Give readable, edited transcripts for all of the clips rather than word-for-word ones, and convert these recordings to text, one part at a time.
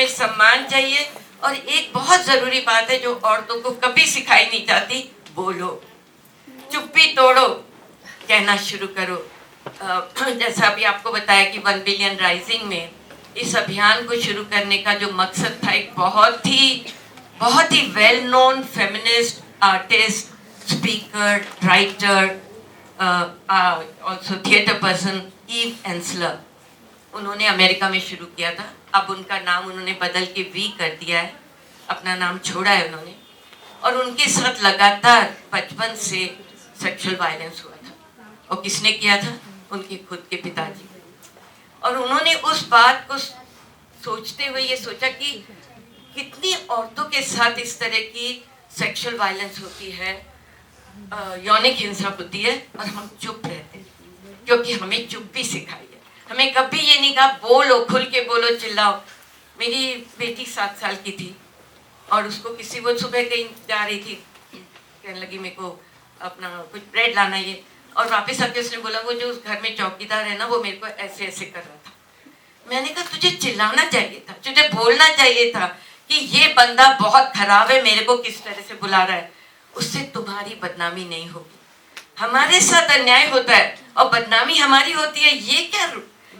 हमें सम्मान चाहिए। और एक बहुत जरूरी बात है जो औरतों को कभी सिखाई नहीं जाती, बोलो, चुप्पी तोड़ो, कहना शुरू करो। जैसा अभी आपको बताया कि 1 बिलियन राइजिंग में इस अभियान को शुरू करने का जो मकसद था, एक बहुत ही well known feminist artist, speaker, writer, also theatre person, Eve Ensler, उन्होंने अमेरिका में शुरू किया था। अब उनका नाम उन्होंने बदल के वी कर दिया है, अपना नाम छोड़ा है उन्होंने। और उनके साथ लगातार बचपन से सेक्सुअल वायलेंस हुआ था। और किसने किया था? उनके खुद के पिताजी। और उन्होंने उस बात को सोचते हुए ये सोचा कि कितनी औरतों के साथ इस तरह की सेक्सुअल वायलेंस होती है, यौनिक हिंसा होती है, और हम चुप रहते हैं क्योंकि हमें चुप्पी सिखाई है। हमें कभी ये नहीं कहा बोलो, खुल के बोलो, चिल्लाओ। मेरी बेटी 7 साल की थी और उसको किसी, वो सुबह कहीं जा रही थी, कहने लगी मेरे को अपना कुछ ब्रेड लाना ये, और वापस आके उसने बोला वो जो उस घर में चौकीदार है ना, वो मेरे को ऐसे ऐसे कर रहा था। मैंने कहा तुझे चिल्लाना चाहिए था, तुझे बोलना चाहिए था कि ये बंदा बहुत खराब है, मेरे को किस तरह से बुला रहा है। उससे तुम्हारी बदनामी नहीं होगी। हमारे साथ अन्याय होता है और बदनामी हमारी होती है,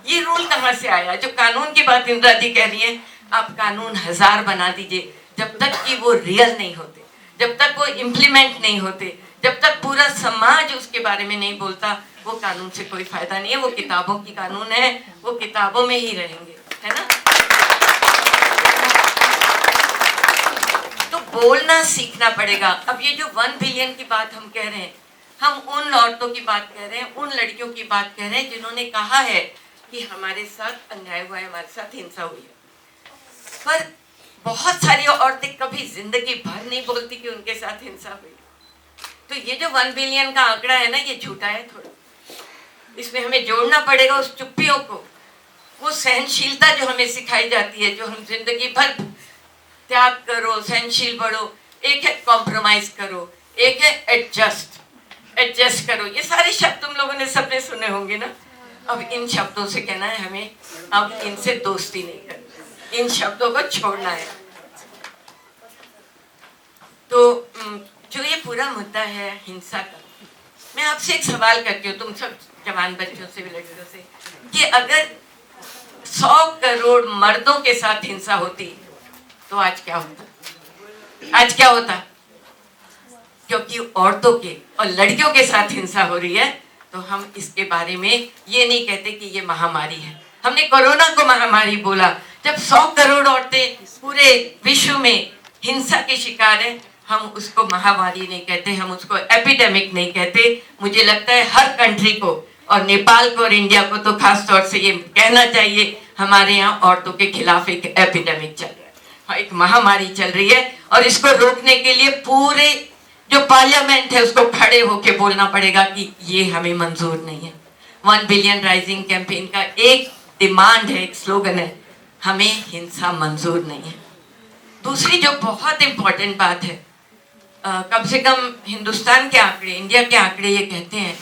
ये रूल कहाँ से आया? जो कानून की बात इंदिरा जी कह रही है, आप कानून 1000 बना दीजिए, जब तक कि वो रियल नहीं होते, जब तक वो इम्प्लीमेंट नहीं होते, जब तक पूरा समाज उसके बारे में नहीं बोलता, वो कानून से कोई फायदा नहीं है। वो किताबों की कानून है, वो किताबों में ही रहेंगे, है ना। तो बोलना सीखना पड़ेगा। अब ये जो 1 बिलियन की बात हम कह रहे हैं, हम उन औरतों की बात कह रहे हैं, उन लड़कियों की बात कह रहे हैं जिन्होंने कहा है कि हमारे साथ अन्याय हुआ है, हमारे साथ हिंसा हुई है। पर बहुत सारी औरतें कभी जिंदगी भर नहीं बोलती कि उनके साथ हिंसा हुई। तो ये जो 1 बिलियन का आंकड़ा है ना, ये झूठा है थोड़ा। इसमें हमें जोड़ना पड़ेगा उस चुप्पियों को, वो सहनशीलता जो हमें सिखाई जाती है, जो हम जिंदगी भर त्याग करो, सहनशील बढ़ो। एक है कॉम्प्रोमाइज करो, एक है एडजस्ट करो। ये सारे शब्द तुम लोगों ने सबने सुने होंगे ना। अब इन शब्दों से कहना है हमें, अब इनसे दोस्ती नहीं करनी, इन शब्दों को छोड़ना है। तो जो ये पूरा मुद्दा है हिंसा का, मैं आपसे एक सवाल करती हूँ, तुम सब जवान बच्चों से भी, लड़कियों से, कि अगर 100 करोड़ मर्दों के साथ हिंसा होती तो आज क्या होता? आज क्या होता? क्योंकि औरतों के और लड़कियों के साथ हिंसा हो रही है, तो हम इसके बारे में ये नहीं कहते कि ये महामारी है। हमने कोरोना को महामारी बोला। जब 100 करोड़ औरतें पूरे विश्व में हिंसा के शिकार हैं, हम उसको महामारी नहीं कहते, हम उसको एपिडेमिक नहीं कहते। मुझे लगता है हर कंट्री को, और नेपाल को और इंडिया को तो खास तौर से ये कहना चाहिए, हमारे यहाँ औरतों के खिलाफ एक एपिडेमिक चल रहा है, एक महामारी चल रही है। और इसको रोकने के लिए पूरे जो पार्लियामेंट है उसको खड़े होके बोलना पड़ेगा कि ये हमें मंजूर नहीं है। 1 बिलियन राइजिंग कैंपेन का एक डिमांड है, एक स्लोगन है, हमें हिंसा मंजूर नहीं है। दूसरी जो बहुत इंपॉर्टेंट बात है, कम से कम हिंदुस्तान के आंकड़े, इंडिया के आंकड़े ये कहते हैं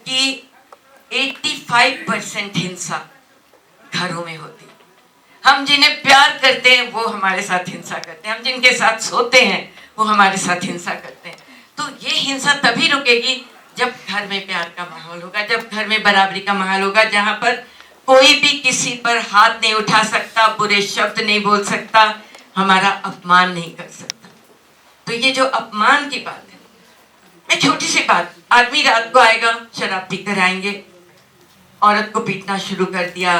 कि 85% हिंसा घरों में होती है। हम जिन्हें प्यार करते हैं वो हमारे साथ हिंसा करते हैं, हम जिनके साथ सोते हैं वो हमारे साथ हिंसा करते हैं। तो ये हिंसा तभी रुकेगी जब घर में प्यार का माहौल होगा, जब घर में बराबरी का माहौल होगा, जहाँ पर कोई भी किसी पर हाथ नहीं उठा सकता, बुरे शब्द नहीं बोल सकता, हमारा अपमान नहीं कर सकता। तो ये जो अपमान की बात है, मैं छोटी सी बात, आदमी रात को आएगा, शराब पीकर आएंगे, औरत को पीटना शुरू कर दिया,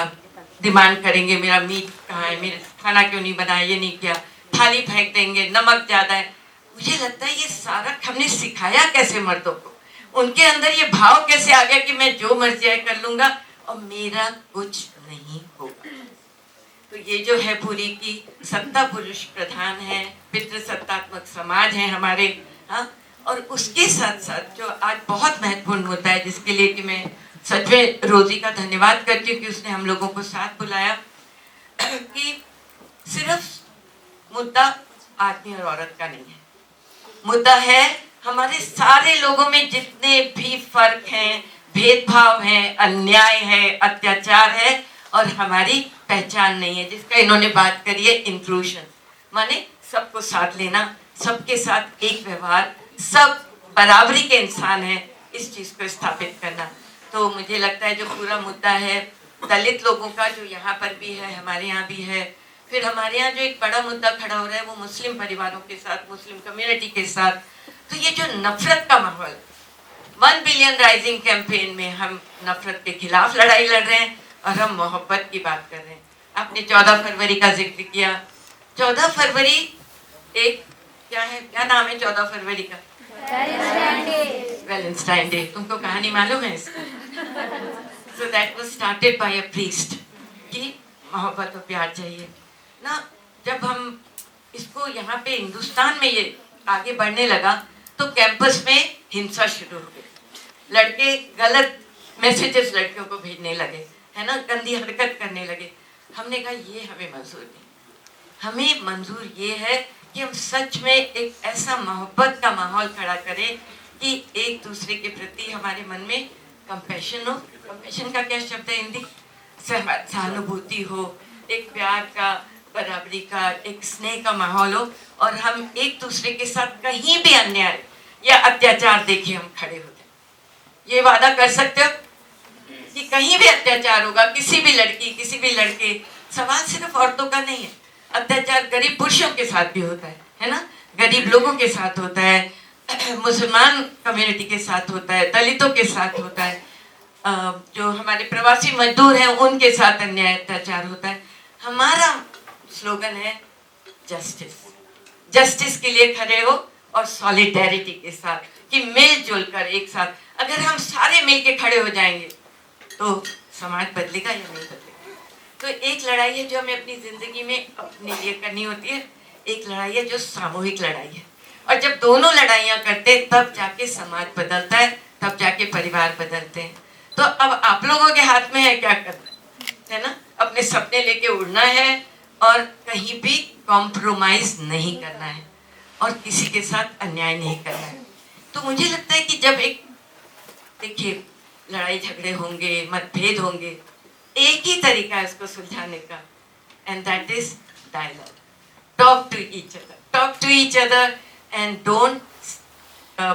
डिमांड करेंगे मेरा मीट कहाँ है, मेरा खाना क्यों नहीं बनाया, ये नहीं किया, थाली फेंक देंगे, नमक ज्यादा है। मुझे लगता है ये सारा हमने सिखाया कैसे मर्दों को, उनके अंदर ये भाव कैसे आ गया कि मैं जो मर्जी है कर लूंगा और मेरा कुछ नहीं होगा। तो ये जो है पूरी की सत्ता पुरुष प्रधान है, पितृसत्तात्मक समाज है हमारे, हाँ। और उसके साथ साथ जो आज बहुत महत्वपूर्ण मुद्दा है, जिसके लिए कि मैं सच में रोजी का धन्यवाद करती हूँ कि उसने हम लोगों को साथ बुलाया, कि सिर्फ मुद्दा आदमी और औरत का नहीं है, मुद्दा है हमारे सारे लोगों में जितने भी फर्क हैं, भेदभाव है, अन्याय है, अत्याचार है, और हमारी पहचान नहीं है, जिसका इन्होंने बात करी है इंक्लूजन, माने सबको साथ लेना, सबके साथ एक व्यवहार, सब बराबरी के इंसान हैं, इस चीज़ को स्थापित करना। तो मुझे लगता है जो पूरा मुद्दा है दलित लोगों का, जो यहाँ पर भी है, हमारे यहाँ भी है, फिर हमारे यहाँ जो एक बड़ा मुद्दा खड़ा हो रहा है वो मुस्लिम परिवारों के साथ, मुस्लिम कम्युनिटी के साथ, तो ये जो नफरत का माहौल, 1 बिलियन राइजिंग कैंपेन में हम नफरत के खिलाफ लड़ाई लड़ रहे हैं और हम मोहब्बत की बात कर रहे हैं। आपने 14 फरवरी का जिक्र किया। 14 फरवरी एक क्या है, क्या नाम है 14 फरवरी का? Valentine day. तुमको कहानी मालूम है इसका? So that was started by a priest कि मोहब्बत और प्यार चाहिए ना। जब हम इसको यहाँ पे हिंदुस्तान में ये आगे बढ़ने लगा तो कैंपस में हिंसा शुरू हो गई, लड़के गलत मैसेजेस लड़कियों को भेजने लगे, है ना, गंदी हरकत करने लगे। हमने कहा ये हमें मंजूर नहीं, हमें मंजूर ये है कि हम सच में एक ऐसा मोहब्बत का माहौल खड़ा करें कि एक दूसरे के प्रति हमारे मन में कंपैशन हो। कंपैशन का क्या शब्द है हिंदी? सहानुभूति हो, एक प्यार का, बराबरी का, एक स्नेह का माहौल हो, और हम एक दूसरे के साथ कहीं भी अन्याय या अत्याचार देखे हम खड़े हो जाए। ये वादा कर सकते हो कि कहीं भी अत्याचार होगा, किसी भी लड़की, किसी भी लड़के, सवाल सिर्फ औरतों का नहीं है, अत्याचार गरीब पुरुषों के साथ भी होता है ना, गरीब लोगों के साथ होता है, मुसलमान कम्युनिटी के साथ होता है, दलितों के साथ होता है, जो हमारे प्रवासी मजदूर हैं उनके साथ अन्याय अत्याचार होता है। हमारा स्लोगन है जस्टिस, जस्टिस के लिए खड़े हो और सॉलिडेरिटी के साथ, कि मिलजुल कर एक साथ, अगर हम सारे मिल के खड़े हो जाएंगे तो समाज बदलेगा या नहीं बदलेगा। तो एक लड़ाई है जो हमें अपनी जिंदगी में अपने लिए करनी होती है, एक लड़ाई है जो सामूहिक लड़ाई है, और जब दोनों लड़ाइयाँ करते तब जाके समाज बदलता है, तब जाके परिवार बदलते हैं। तो अब आप लोगों के हाथ में है क्या करना है ना, अपने सपने लेके उड़ना है और कहीं भी कॉम्प्रोमाइज नहीं करना है और किसी के साथ अन्याय नहीं करना है। तो मुझे लगता है कि जब एक, देखिए, लड़ाई झगड़े होंगे, मतभेद होंगे, एक ही तरीका है उसको सुलझाने का, and that is dialogue. Talk to each other and don't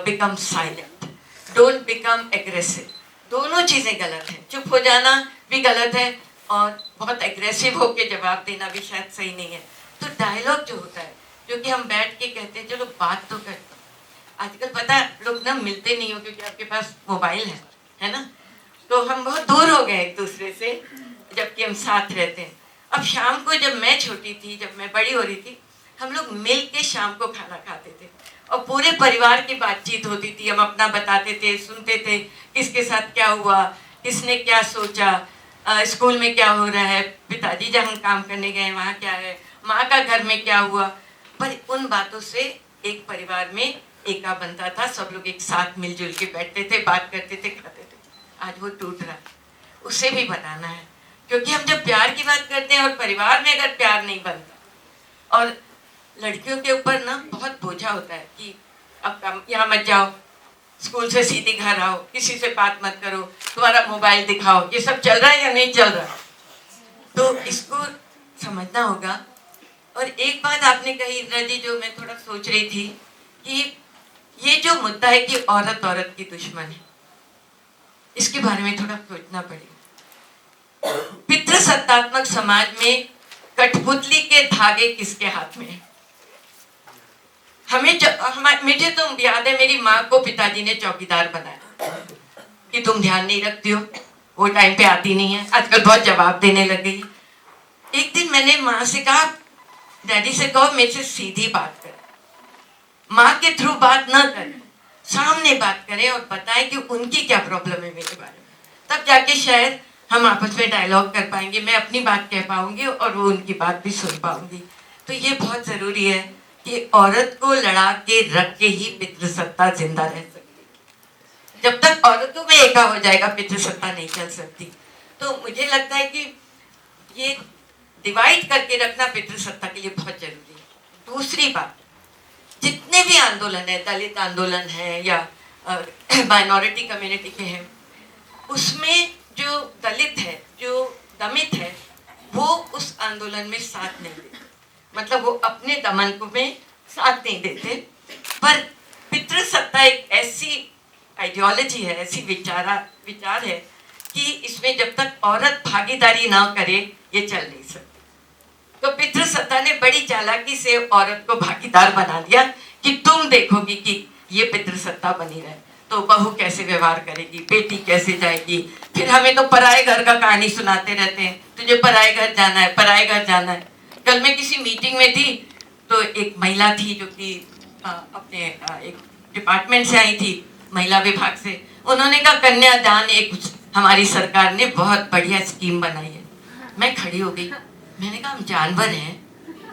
become silent, don't become aggressive. दोनों चीज़ें गलत हैं, चुप हो जाना भी गलत है और बहुत एग्रेसिव होकर जवाब देना भी शायद सही नहीं है। तो डायलॉग जो होता है, जो कि हम बैठ के कहते हैं चलो बात तो करते हैं। आजकल पता है लोग ना मिलते नहीं हो क्योंकि आपके पास मोबाइल है ना, तो हम बहुत दूर हो गए एक दूसरे से, जबकि हम साथ रहते हैं। अब शाम को जब मैं छोटी थी, जब मैं बड़ी हो रही थी, हम लोग मिल के शाम को खाना खाते थे और पूरे परिवार की बातचीत होती थी, हम अपना बताते थे, सुनते थे, किसके साथ क्या हुआ, किसने क्या सोचा, स्कूल में क्या हो रहा है, पिताजी जहाँ काम करने गए वहाँ क्या है, माँ का घर में क्या हुआ। पर उन बातों से एक परिवार में एका बनता था, सब लोग एक साथ मिलजुल के बैठते थे, बात करते थे, खाते थे। आज वो टूट रहा है, उसे भी बनाना है, क्योंकि हम जब प्यार की बात करते हैं और परिवार में अगर प्यार नहीं बनता, और लड़कियों के ऊपर ना बहुत बोझा होता है कि अब यहाँ मत जाओ, स्कूल से सीधे घर आओ, किसी से बात मत करो, तुम्हारा मोबाइल दिखाओ, ये सब चल रहा है या नहीं चल रहा, तो इसको समझना होगा। और एक बात आपने कही इंदिरा जी, जो मैं थोड़ा सोच रही थी, कि ये जो मुद्दा है कि औरत औरत की दुश्मन है, इसके बारे में थोड़ा सोचना पड़ेगा। पितृसत्तात्मक समाज में कठपुतली के धागे किसके हाथ में है? मुझे तो याद है मेरी माँ को पिताजी ने चौकीदार बनाया कि तुम ध्यान नहीं रखती हो, वो टाइम पे आती नहीं है, आजकल बहुत जवाब देने लग गई। एक दिन मैंने माँ से कहा, डैडी से कहो मेरे से सीधी बात करें, माँ के थ्रू बात ना करें, सामने बात करें और बताएं कि उनकी क्या प्रॉब्लम है मेरे बारे में, तब जाके शायद हम आपस में डायलॉग कर पाएंगे, मैं अपनी बात कह पाऊंगी और वो उनकी बात भी सुन पाऊंगी। तो ये बहुत ज़रूरी है कि औरत को लड़ा के रख के ही पितृसत्ता जिंदा रह सकती है। जब तक औरतों में एका हो जाएगा, पितृसत्ता नहीं चल सकती। तो मुझे लगता है कि ये डिवाइड करके रखना पितृसत्ता के लिए बहुत जरूरी है। दूसरी बात, जितने भी आंदोलन है, दलित आंदोलन है या माइनॉरिटी कम्युनिटी के हैं, उसमें जो दलित है, जो दमित है वो उस आंदोलन में साथ नहीं देते, मतलब वो अपने दमन को में साथ नहीं देते। पर पितृसत्ता एक ऐसी आइडियोलॉजी है, ऐसी विचार है कि इसमें जब तक औरत भागीदारी ना करे ये चल नहीं सकता। तो पितृसत्ता ने बड़ी चालाकी से औरत को भागीदार बना दिया कि तुम देखोगी कि ये पितृसत्ता बनी रहे तो बहू कैसे व्यवहार करेगी, बेटी कैसे जाएगी। फिर हमें तो पराए घर का कहानी सुनाते रहते हैं, तुझे पराए घर जाना है, पराए घर जाना है। कल मैं किसी मीटिंग में थी तो एक महिला थी जो कि अपने एक डिपार्टमेंट से आई थी, महिला विभाग से। उन्होंने कहा कन्यादान एक हमारी सरकार ने बहुत बढ़िया स्कीम बनाई है। मैं खड़ी हो गई, मैंने कहा हम जानवर हैं,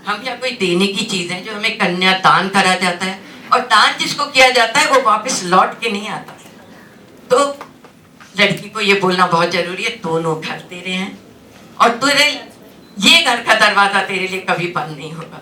हम क्या कोई देने की चीज है जो हमें कन्यादान करा जाता है, और दान जिसको किया जाता है वो वापस लौट के नहीं आता। तो लड़की को ये बोलना बहुत जरूरी है, दोनों घर तेरे हैं और तेरे ये घर का दरवाजा तेरे लिए कभी बंद नहीं होगा।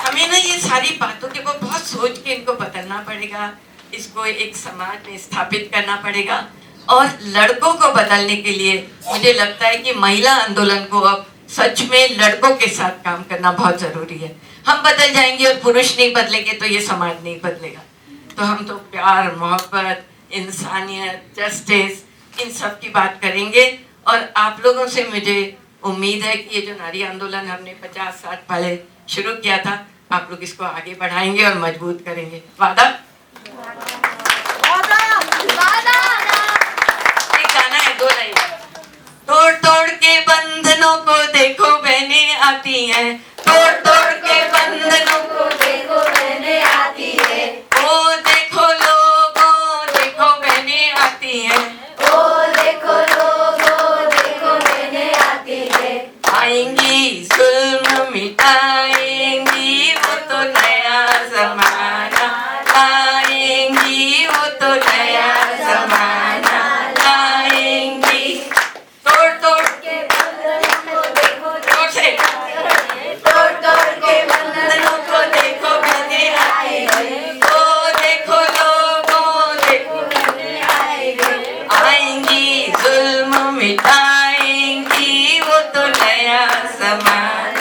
हमें ना ये सारी बातों के वो बहुत सोच के इनको बदलना पड़ेगा, इसको एक समाज में स्थापित करना पड़ेगा। और लड़कों को बदलने के लिए मुझे लगता है कि महिला आंदोलन को अब सच में लड़कों के साथ काम करना बहुत जरूरी है। हम बदल जाएंगे और पुरुष नहीं बदलेंगे तो ये समाज नहीं बदलेगा। तो हम तो प्यार, मोहब्बत, इंसानियत, जस्टिस, इन सब की बात करेंगे। और आप लोगों से मुझे उम्मीद है कि ये जो नारी आंदोलन हमने 50-60 पहले शुरू किया था, आप लोग इसको आगे बढ़ाएंगे और मजबूत करेंगे। वादा? एक गाना है, 2 लाइन। तोड़ तोड़ के बंधनों को देखो बहनें आती हैं, तोड़ तोड़ के बंधनों को देखो बहनें आती है। ओ देखो लोगों, देखो बहनें आती हैं, ओ देखो लोगों, देखो बहनें आती है। आएंगी जुल्म मिटाएंगी वो तो नया जमाना, आएंगी वो तो नया जमाना लाएंगी। तोड़ तोड़ के बंधनों को देखो, जोर से, तोड़ तोड़ के बंधनों को देखो बहनें आएंगी, ओ देखो लोगों, देखो बहनें आएंगी। आएंगी जुल्म मिटाएंगी वो तो नया जमाना।